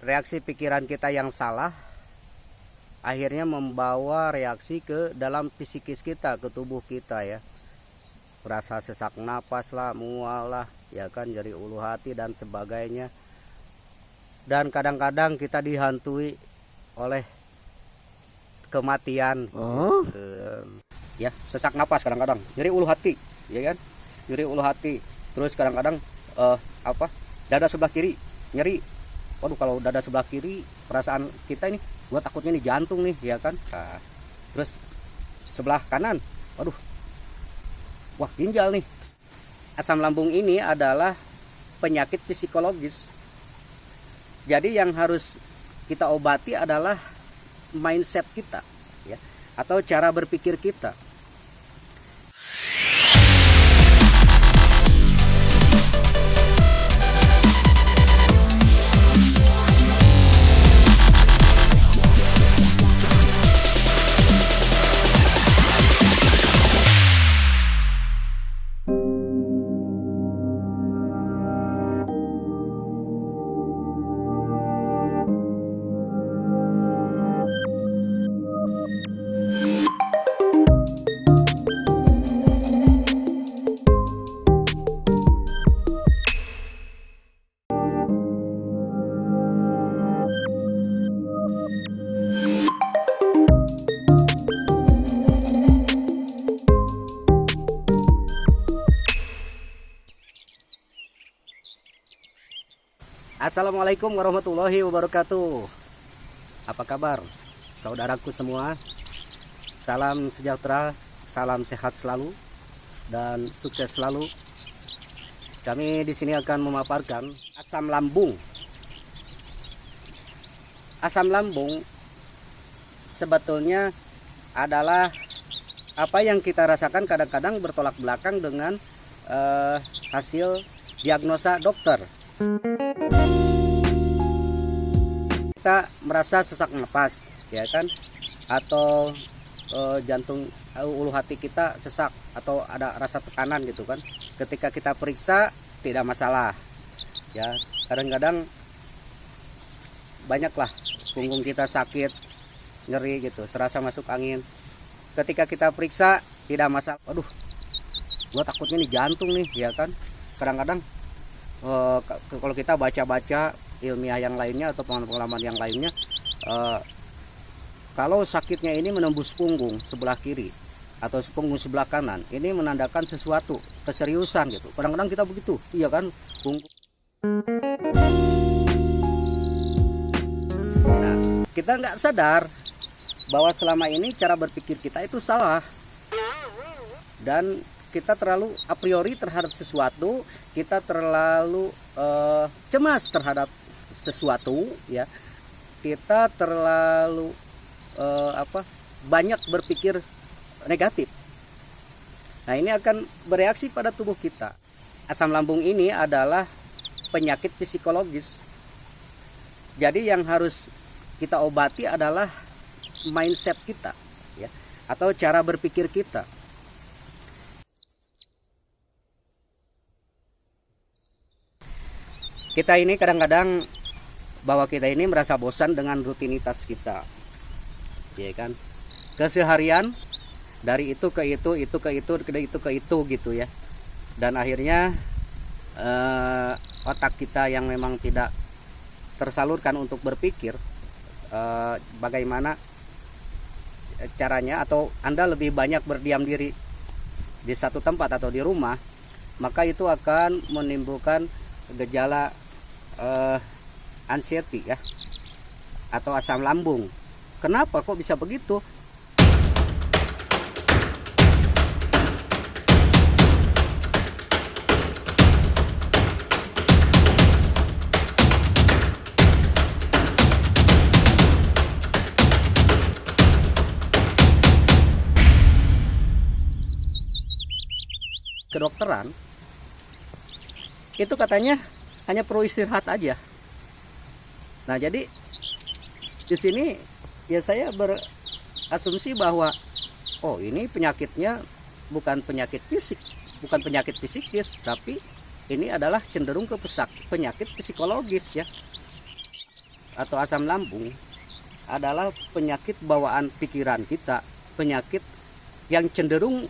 reaksi pikiran kita yang salah akhirnya membawa reaksi ke dalam psikis kita, ke tubuh kita ya. Rasa sesak napas lah, mual lah, ya kan, nyeri ulu hati dan sebagainya. Dan kadang-kadang kita dihantui oleh kematian. Ya, sesak napas kadang-kadang, nyeri ulu hati, ya kan? Nyeri ulu hati. Terus kadang-kadang dada sebelah kiri nyeri. Waduh, kalau dada sebelah kiri perasaan kita ini, gua takutnya nih jantung nih, ya kan? Nah, terus sebelah kanan, waduh, wah ginjal nih. Asam lambung ini adalah penyakit psikologis. Jadi yang harus kita obati adalah mindset kita, ya, atau cara berpikir kita. Assalamualaikum warahmatullahi wabarakatuh. Apa kabar saudaraku semua? Salam sejahtera, salam sehat selalu dan sukses selalu. Kami di sini akan memaparkan asam lambung. Asam lambung sebetulnya adalah apa yang kita rasakan kadang-kadang bertolak belakang dengan hasil diagnosa dokter. Kita merasa sesak napas, ya kan, atau jantung, ulu hati kita sesak atau ada rasa tekanan gitu kan. Ketika kita periksa tidak masalah, ya. Kadang-kadang banyaklah punggung kita sakit, nyeri gitu, serasa masuk angin. Ketika kita periksa tidak masalah. Aduh, gua takutnya nih jantung nih, ya kan. Kadang-kadang kalau kita baca-baca ilmiah yang lainnya atau pengalaman yang lainnya, kalau sakitnya ini menembus punggung sebelah kiri atau punggung sebelah kanan, ini menandakan sesuatu keseriusan gitu. Kadang-kadang kita begitu, iya kan, punggung. Nah, kita nggak sadar bahwa selama ini cara berpikir kita itu salah, dan kita terlalu a priori terhadap sesuatu, kita terlalu cemas terhadap sesuatu, ya. Kita terlalu banyak berpikir negatif. Nah, ini akan bereaksi pada tubuh kita. Asam lambung ini adalah penyakit psikologis. Jadi yang harus kita obati adalah mindset kita, ya, atau cara berpikir kita. Kita ini kadang-kadang bahwa kita ini merasa bosan dengan rutinitas kita, ya kan, keseharian dari itu ke itu ke itu gitu ya. Dan akhirnya otak kita yang memang tidak tersalurkan untuk berpikir bagaimana caranya, atau Anda lebih banyak berdiam diri di satu tempat atau di rumah, maka itu akan menimbulkan gejala anxiety, ya, atau asam lambung. Kenapa kok bisa begitu? Kedokteran itu katanya hanya perlu istirahat aja. Nah, jadi di sini ya saya berasumsi bahwa oh, ini penyakitnya bukan penyakit fisik, bukan penyakit psikis, tapi ini adalah cenderung ke penyakit psikologis, ya. atau asam lambung adalah penyakit bawaan pikiran kita, penyakit yang cenderung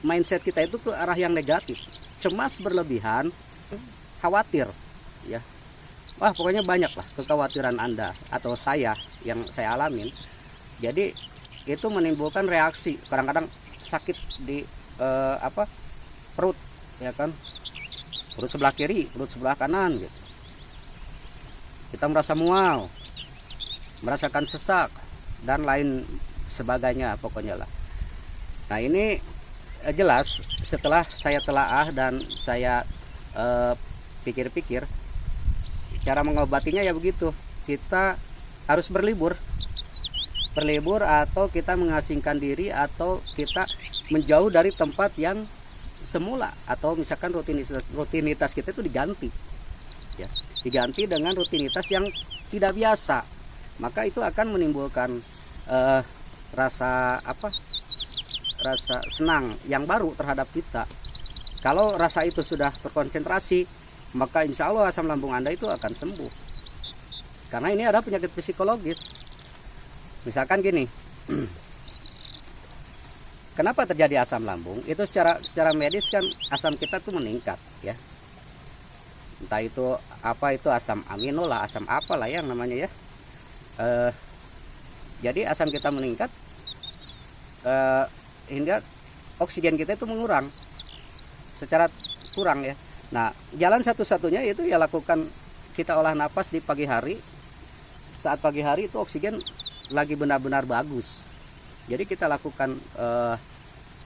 mindset kita itu ke arah yang negatif, cemas berlebihan, khawatir, ya. Wah, pokoknya banyak lah kekhawatiran Anda atau saya yang saya alamin. Jadi itu menimbulkan reaksi, kadang-kadang sakit di perut, ya kan, perut sebelah kiri, perut sebelah kanan gitu. Kita merasa mual, merasakan sesak dan lain sebagainya pokoknya lah. Nah, ini jelas setelah saya telaah dan saya pikir-pikir, cara mengobatinya ya begitu. Kita harus berlibur atau kita mengasingkan diri, atau kita menjauh dari tempat yang semula, atau misalkan rutinitas kita itu diganti, ya, diganti dengan rutinitas yang tidak biasa. Maka itu akan menimbulkan rasa senang yang baru terhadap kita. Kalau rasa itu sudah terkonsentrasi, maka insya Allah asam lambung Anda itu akan sembuh. Karena ini ada penyakit psikologis. Misalkan gini, kenapa terjadi asam lambung? Itu secara medis kan asam kita tuh meningkat, ya. Entah itu apa, itu asam amino lah, asam apalah yang namanya, ya. Jadi asam kita meningkat, hingga oksigen kita itu mengurang, secara kurang, ya. Nah, jalan satu-satunya itu ya lakukan kita olah napas di pagi hari. Saat pagi hari itu oksigen lagi benar-benar bagus. Jadi kita lakukan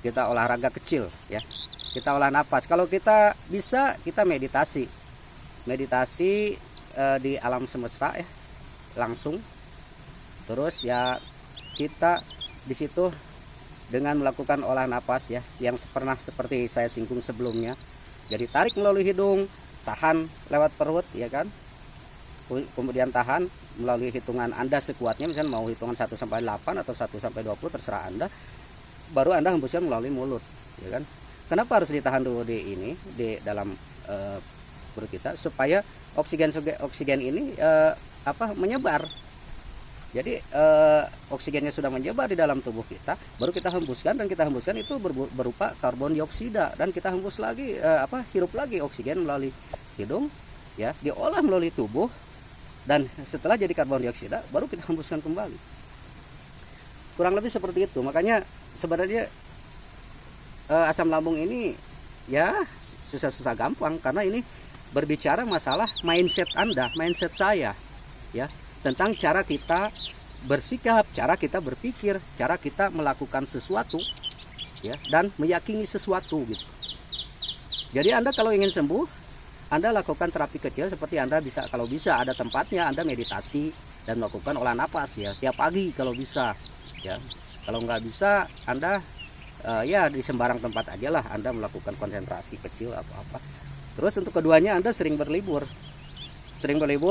kita olahraga kecil, ya. Kita olah napas. Kalau kita bisa, kita meditasi di alam semesta, ya, langsung. Terus ya kita di situ dengan melakukan olah napas, ya, yang pernah seperti saya singgung sebelumnya. Jadi tarik melalui hidung, tahan lewat perut, ya kan. Kemudian tahan melalui hitungan Anda sekuatnya, misalnya mau hitungan 1 sampai 8 atau 1 sampai 20 terserah Anda. Baru Anda hembuskan melalui mulut, ya kan. Kenapa harus ditahan dulu di dalam perut kita, supaya oksigen ini menyebar. Jadi oksigennya sudah menyebar di dalam tubuh kita, baru kita hembuskan, dan kita hembuskan itu berupa karbon dioksida, dan kita hembus lagi hirup lagi oksigen melalui hidung, ya, diolah melalui tubuh, dan setelah jadi karbon dioksida baru kita hembuskan kembali. Kurang lebih seperti itu. Makanya sebenarnya asam lambung ini ya susah-susah gampang, karena ini berbicara masalah mindset Anda, mindset saya, ya, tentang cara kita bersikap, cara kita berpikir, cara kita melakukan sesuatu, ya, dan meyakini sesuatu gitu. Jadi Anda kalau ingin sembuh, Anda lakukan terapi kecil, seperti Anda bisa, kalau bisa ada tempatnya, Anda meditasi dan melakukan olah napas, ya, tiap pagi kalau bisa, ya. Kalau nggak bisa, Anda ya di sembarang tempat aja lah Anda melakukan konsentrasi kecil apa-apa. Terus untuk keduanya, Anda sering berlibur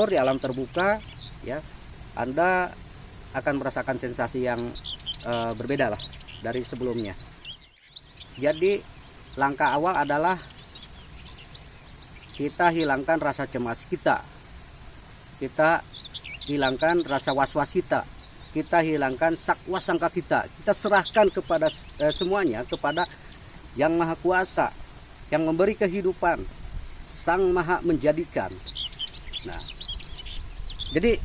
di alam terbuka, ya. Anda akan merasakan sensasi yang berbeda lah dari sebelumnya. Jadi langkah awal adalah kita hilangkan rasa cemas kita hilangkan rasa was-was kita hilangkan sakwasangka kita serahkan kepada semuanya kepada Yang Maha Kuasa, yang memberi kehidupan, Sang Maha Menjadikan. Nah, jadi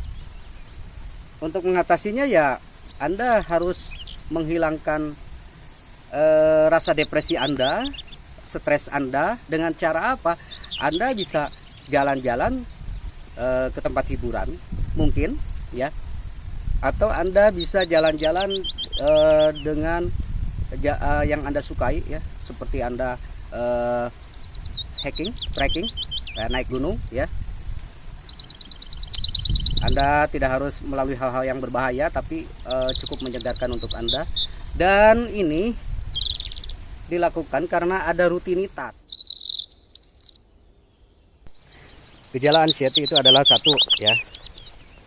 untuk mengatasinya, ya, Anda harus menghilangkan rasa depresi Anda, stres Anda, dengan cara apa? Anda bisa jalan-jalan ke tempat hiburan mungkin, ya, atau Anda bisa jalan-jalan dengan yang Anda sukai, ya, seperti Anda hiking, trekking, naik gunung, ya. Anda tidak harus melalui hal-hal yang berbahaya, tapi cukup menyegarkan untuk Anda. Dan ini dilakukan karena ada rutinitas. Gejala anxiety itu adalah satu, ya,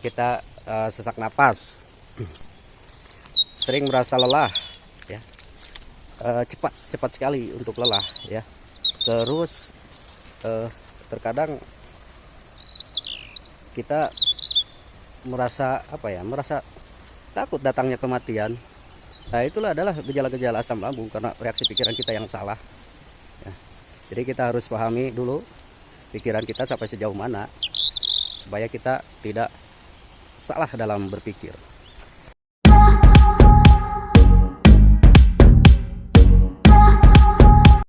kita sesak napas, sering merasa lelah, ya, cepat sekali untuk lelah, ya. Terus terkadang kita merasa merasa takut datangnya kematian. Nah, itulah adalah gejala-gejala asam lambung karena reaksi pikiran kita yang salah. Ya. Jadi kita harus pahami dulu pikiran kita sampai sejauh mana supaya kita tidak salah dalam berpikir.